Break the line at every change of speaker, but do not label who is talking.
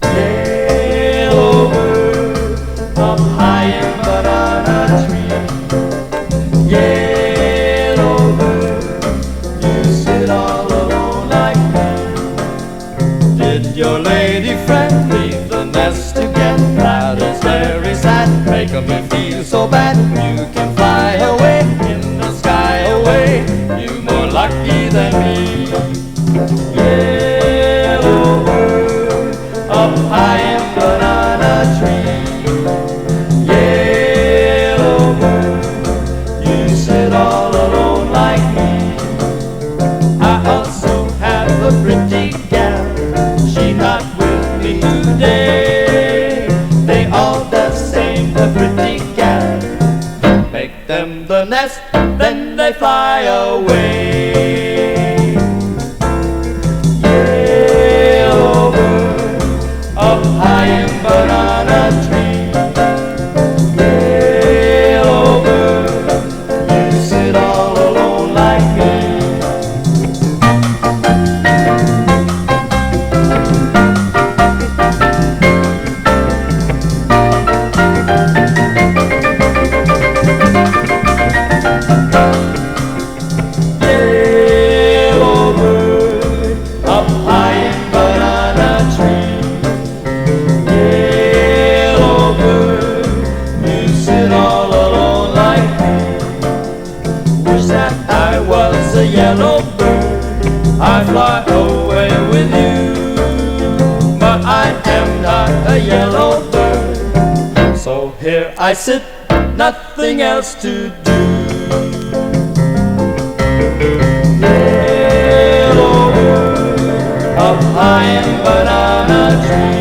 Yellow bird up high in banana tree. Yellow bird, you sit all alone like me. Did your lady friend leave the nest again? That is very sad, making me feel so bad. You can fly away in the sky away, you more lucky than me. Yellow bird up high in banana tree. Yellow bird, you sit all alone like me. I also have a pretty gal, she not with me today. They all the same, the pretty gal. Make them the nest, then they fly away. Yellow bird up high in banana tree. Yellow bird, you sit all alone like me. Yellow bird up high in banana tree. Yellow bird, you sit all alone like me. Wish that I was a yellow bird, I'd fly away with you. But I am not a yellow bird, so here I sit, nothing else to do. Yellow bird up high in banana tree.